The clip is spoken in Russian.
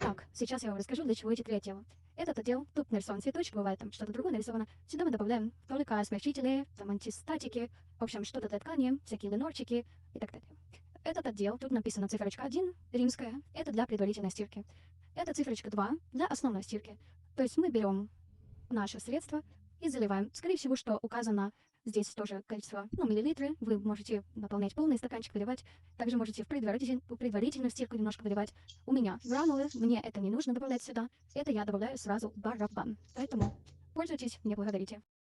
Итак, сейчас я вам расскажу, для чего эти три отдела. Этот отдел, тут нарисован цветочек, бывает там что-то другое нарисовано. Сюда мы добавляем только смягчители, там антистатики, в общем, что-то для ткани, всякие ленорчики и так далее. Этот отдел, тут написано циферочка 1, римская, это для предварительной стирки. Это циферочка 2 для основной стирки. То есть мы берем наше средство и заливаем. Скорее всего, что указано здесь тоже количество, миллилитры. Вы можете наполнять полный стаканчик, выливать. Также можете в предварительную стирку немножко выливать. У меня гранулы, мне это не нужно добавлять сюда. Это я добавляю сразу в барабан. Поэтому пользуйтесь, не благодарите.